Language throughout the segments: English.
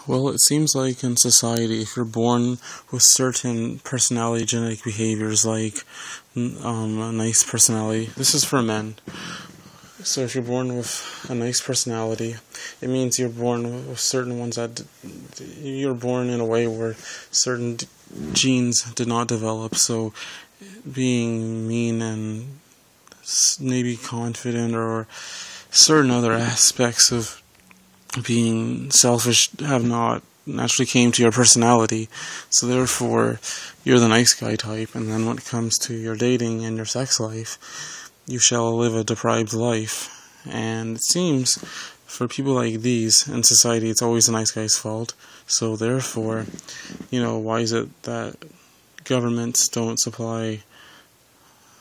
Well, it seems like in society, if you're born with certain personality genetic behaviors, like a nice personality, this is for men. So if you're born with a nice personality, it means you're born with certain ones that you're born in a way where certain genes did not develop. So being mean and maybe confident or certain other aspects of being selfish have not naturally came to your personality, so therefore you're the nice guy type. And then when it comes to your dating and your sex life, you shall live a deprived life. And it seems for people like these in society, it's always the nice guy's fault. So therefore, why is it that governments don't supply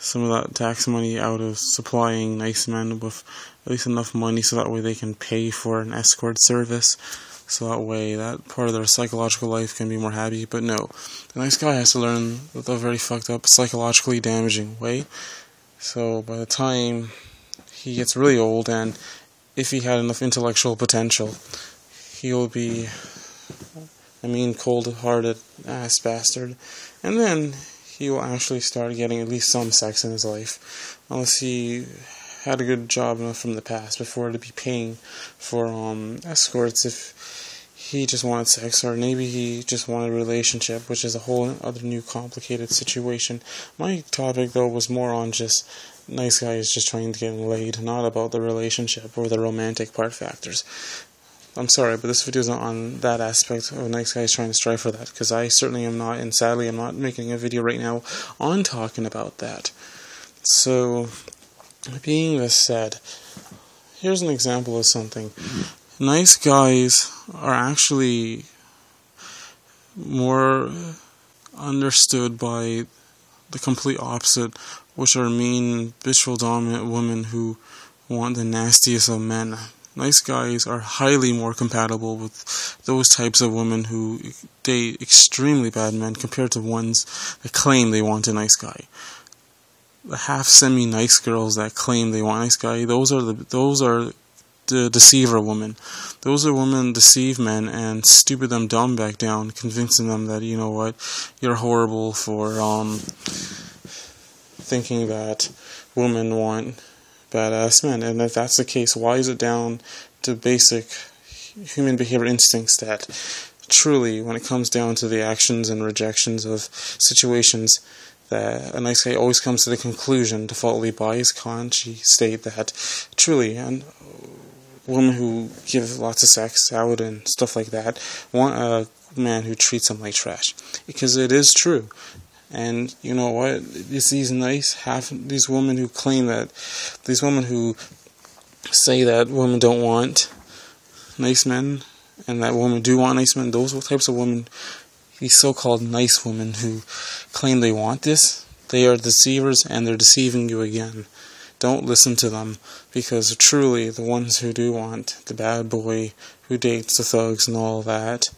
some of that tax money out of supplying nice men with at least enough money so that way they can pay for an escort service, so that way that part of their psychological life can be more happy? But no, the nice guy has to learn a very fucked up, psychologically damaging way. So by the time he gets really old, and if he had enough intellectual potential, he'll be a mean, cold-hearted ass bastard, and then he will actually start getting at least some sex in his life, unless he had a good job enough from the past before to be paying for escorts if he just wanted sex, or maybe he just wanted a relationship, which is a whole other new complicated situation. My topic, though, was more on just nice guys just trying to get laid, not about the relationship or the romantic part factors. I'm sorry, but this video is not on that aspect of nice guys trying to strive for that, because I certainly am not, and sadly I'm not making a video right now on talking about that. So, being this said, here's an example of something. Nice guys are actually more understood by the complete opposite, which are mean, bitchful, dominant women who want the nastiest of men. Nice guys are highly more compatible with those types of women who date extremely bad men compared to ones that claim they want a nice guy. The half semi-nice girls that claim they want a nice guy, those are the deceiver women. Those are women deceive men and stupid them dumb back down, convincing them that, you know what, you're horrible for thinking that women want badass men. And if that's the case, why is it down to basic human behavior instincts that truly, when it comes down to the actions and rejections of situations, that a nice guy always comes to the conclusion, defaultly by his conscious state, that truly, and women who give lots of sex out and stuff like that want a man who treats them like trash, because it is true. And you know what? It's these women who claim that, these women who say that women don't want nice men, and that women do want nice men, those types of women, these so-called nice women who claim they want this, they are deceivers, and they're deceiving you again. Don't listen to them, because truly, the ones who do want the bad boy who dates the thugs and all that,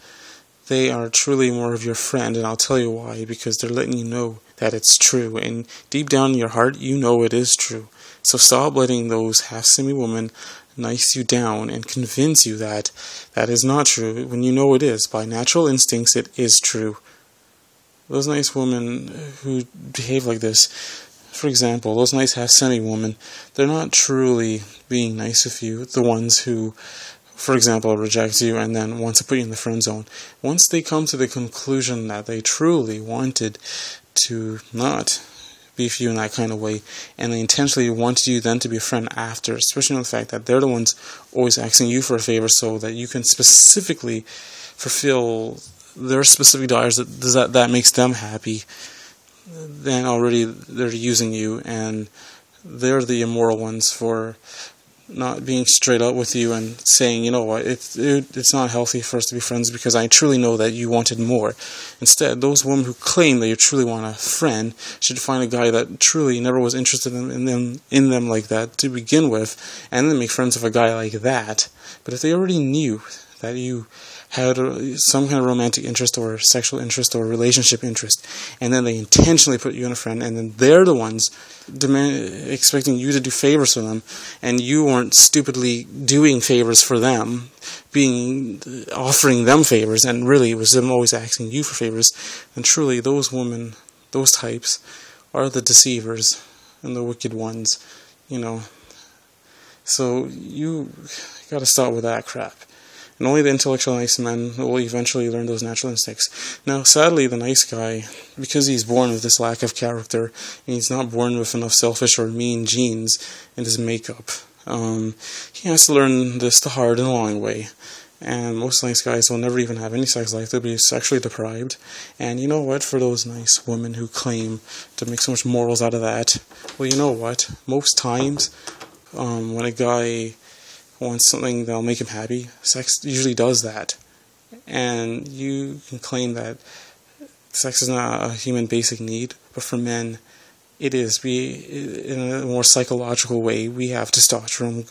they are truly more of your friend, and I'll tell you why, because they're letting you know that it's true, and deep down in your heart, you know it is true. So stop letting those half-semi women nice you down and convince you that that is not true, when you know it is. By natural instincts, it is true. Those nice women who behave like this, for example, those nice half-semi women, they're not truly being nice with you. The ones who, for example, reject you and then wants to put you in the friend zone. Once they come to the conclusion that they truly wanted to not be with you in that kind of way, and they intentionally wanted you then to be a friend after, especially on the fact that they're the ones always asking you for a favor so that you can specifically fulfill their specific desires that makes them happy, then already they're using you, and they're the immoral ones for not being straight up with you and saying, you know what, it's not healthy for us to be friends because I truly know that you wanted more. Instead, those women who claim that you truly want a friend should find a guy that truly never was interested in them like that to begin with, and then make friends with a guy like that. But if they already knew that you had some kind of romantic interest or sexual interest or relationship interest, and then they intentionally put you in a friend, and then they're the ones expecting you to do favors for them, and you weren't stupidly doing favors for them offering them favors, and really it was them always asking you for favors, and truly those women, those types, are the deceivers and the wicked ones, So you gotta stop with that crap. And only the intellectual nice men will eventually learn those natural instincts. Now, sadly, the nice guy, because he's born with this lack of character, and he's not born with enough selfish or mean genes in his makeup, he has to learn this the hard and long way. And most nice guys will never even have any sex life. They'll be sexually deprived. And you know what? For those nice women who claim to make so much morals out of that, well, you know what? Most times, when a guy wants something that'll make him happy, sex usually does that. And you can claim that sex is not a human basic need, but for men, it is. In a more psychological way, we have testosterone.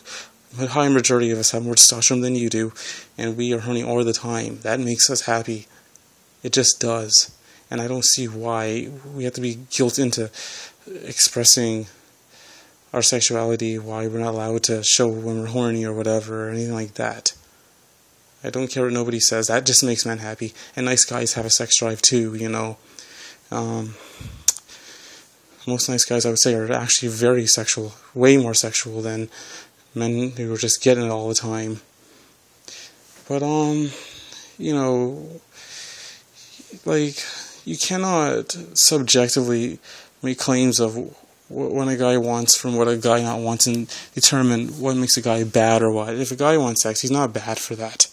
A high majority of us have more testosterone than you do, and we are horny all the time. That makes us happy. It just does. And I don't see why we have to be guilt into expressing our sexuality, why we're not allowed to show when we're horny or whatever, or anything like that. I don't care what nobody says. That just makes men happy. And nice guys have a sex drive too, Most nice guys, I would say, are actually very sexual, way more sexual than men who are just getting it all the time. But, you cannot subjectively make claims of what a guy wants from what a guy not wants and determine what makes a guy bad or what. If a guy wants sex, he's not bad for that.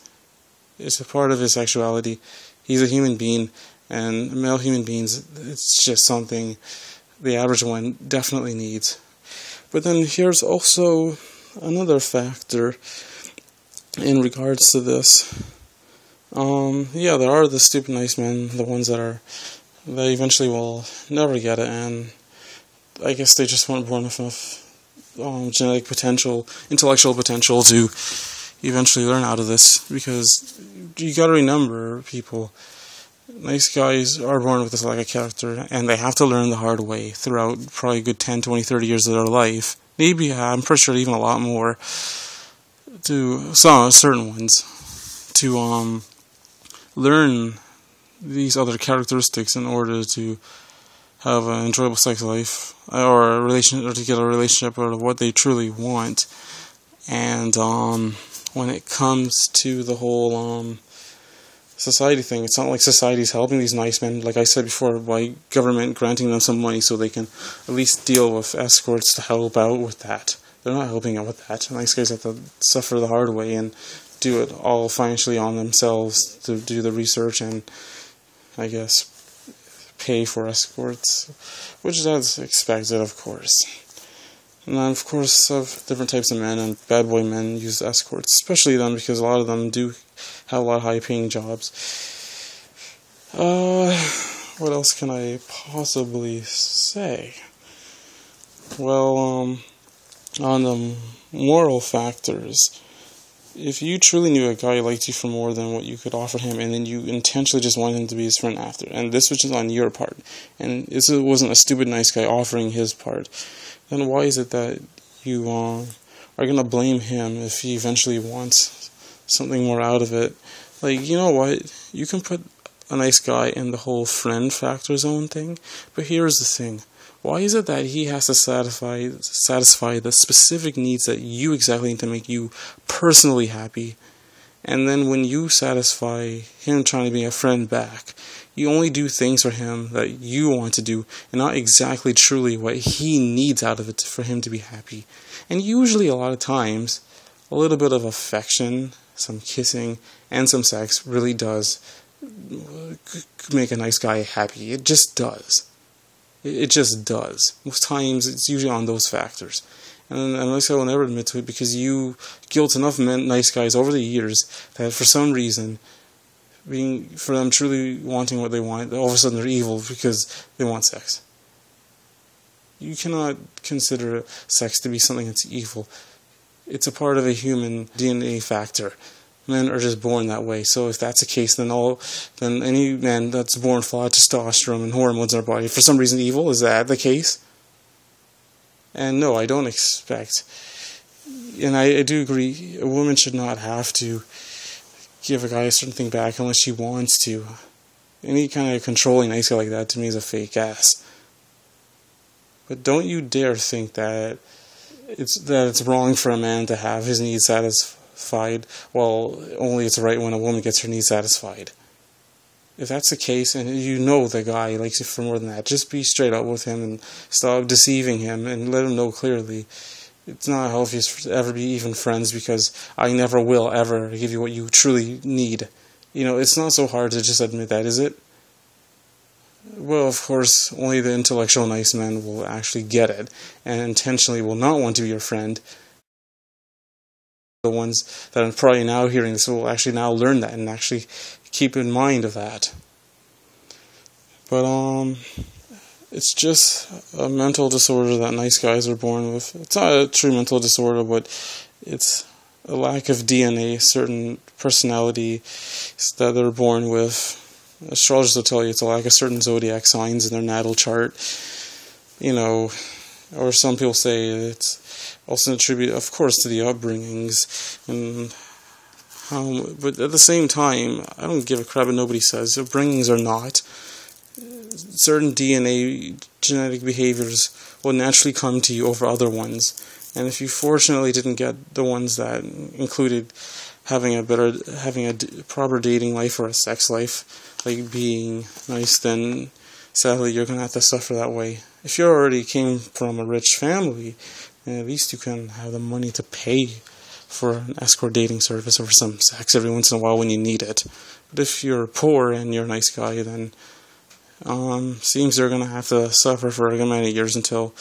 It's a part of his sexuality. He's a human being, and male human beings, it's just something the average one definitely needs. But then here's also another factor in regards to this. There are the stupid nice men, the ones that eventually will never get it, and I guess they just weren't born with enough genetic potential, intellectual potential to eventually learn out of this. Because you gotta remember, people, nice guys are born with this lack of character, and they have to learn the hard way throughout probably a good 10, 20, 30 years of their life. Maybe, I'm pretty sure even a lot more, to some certain ones, to learn these other characteristics in order to have an enjoyable sex life, or to get a relationship, or what they truly want. And when it comes to the whole society thing, it's not like society's helping these nice men, like I said before, by government granting them some money so they can at least deal with escorts to help out with that. They're not helping out with that. Nice guys have to suffer the hard way and do it all financially on themselves to do the research and, I guess, pay for escorts, which is expected, of course. And then, of course, of different types of men, and bad boy men use escorts, especially them, because a lot of them do have a lot of high-paying jobs. What else can I possibly say? Well, on the moral factors, if you truly knew a guy liked you for more than what you could offer him, and then you intentionally just wanted him to be his friend after, and this was just on your part, and this wasn't a stupid nice guy offering his part, then why is it that you are going to blame him if he eventually wants something more out of it? Like, you know what? You can put a nice guy in the whole friend factor zone thing, but here's the thing. Why is it that he has to satisfy the specific needs that you exactly need to make you personally happy? And then when you satisfy him trying to be a friend back, you only do things for him that you want to do, and not exactly truly what he needs out of it for him to be happy. And usually, a lot of times, a little bit of affection, some kissing, and some sex really does make a nice guy happy. It just does. It just does. Most times, it's usually on those factors. And a nice guy will never admit to it, because you guilt enough nice guys over the years that for some reason, for them truly wanting what they want, all of a sudden they're evil because they want sex. You cannot consider sex to be something that's evil. It's a part of a human DNA factor. Men are just born that way. So if that's the case, then any man that's born flawed testosterone and hormones in their body, for some reason evil. Is that the case? And no, I don't expect, and I do agree, a woman should not have to give a guy a certain thing back unless she wants to. Any kind of controlling nice guy like that to me is a fake ass. But don't you dare think that it's wrong for a man to have his needs satisfied, while only it's right when a woman gets her needs satisfied. If that's the case, and you know the guy likes you for more than that, just be straight up with him and stop deceiving him and let him know clearly. It's not healthy to ever be even friends, because I never will ever give you what you truly need. It's not so hard to just admit that, is it? Well, of course, only the intellectual nice men will actually get it, and intentionally will not want to be your friend. The ones that are probably now hearing this will actually now learn that and actually keep in mind of that. But it's just a mental disorder that nice guys are born with. It's not a true mental disorder, but it's a lack of DNA, certain personality that they're born with. Astrologers will tell you it's a lack of certain zodiac signs in their natal chart. Or some people say it's also attributed, of course, to the upbringings. But at the same time, I don't give a crap what nobody says. Upbringings are not. Certain DNA, genetic behaviors will naturally come to you over other ones. And if you fortunately didn't get the ones that included having a proper dating life or a sex life, like being nice, then sadly you're going to have to suffer that way. If you already came from a rich family, then at least you can have the money to pay for an escort dating service or for some sex every once in a while when you need it. But if you're poor and you're a nice guy, then seems you're going to have to suffer for many years until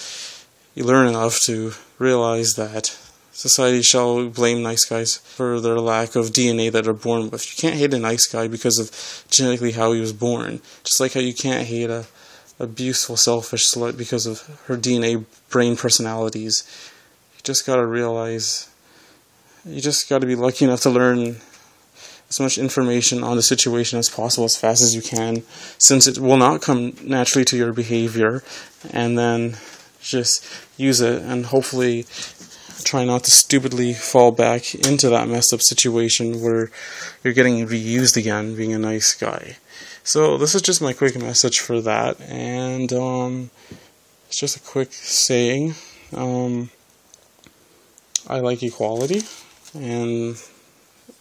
you learn enough to realize that society shall blame nice guys for their lack of DNA that they're born with. You can't hate a nice guy because of genetically how he was born. Just like how you can't hate a abuseful, selfish slut because of her DNA brain personalities. You just gotta realize, you just gotta be lucky enough to learn as much information on the situation as possible as fast as you can, since it will not come naturally to your behavior, and then just use it and hopefully try not to stupidly fall back into that messed up situation where you're getting reused again being a nice guy. So this is just my quick message for that, and it's just a quick saying. I like equality, and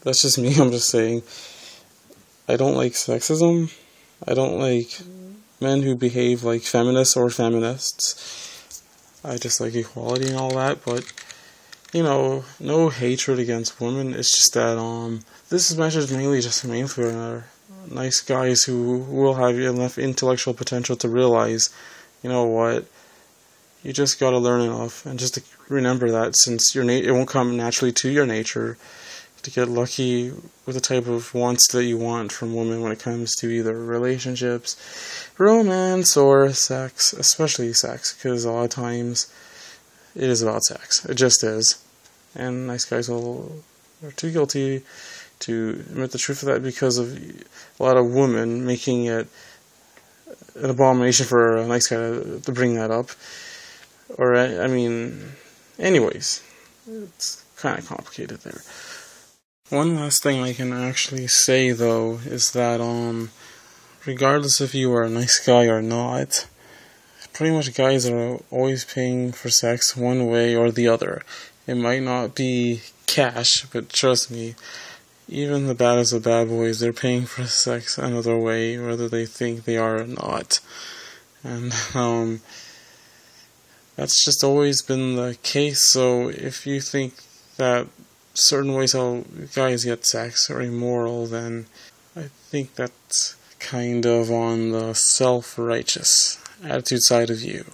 that's just me. I'm just saying I don't like sexism. I don't like men who behave like feminists or feminists. I just like equality and all that, but no hatred against women. It's just that this is message mainly for nice guys who will have enough intellectual potential to realize, what, you just gotta learn enough, and just to remember that since it won't come naturally to your nature to get lucky with the type of wants that you want from women when it comes to either relationships, romance, or sex, especially sex, because a lot of times it is about sex. It just is. And nice guys are too guilty to admit the truth of that because of a lot of women making it an abomination for a nice guy to bring that up. Or, anyways, it's kind of complicated there. One last thing I can actually say, though, is that, regardless if you are a nice guy or not, pretty much guys are always paying for sex one way or the other. It might not be cash, but trust me, even the baddest of bad boys, they're paying for sex another way, whether they think they are or not. And, that's just always been the case. So if you think that certain ways how guys get sex are immoral, then I think that's kind of on the self-righteous attitude side of you.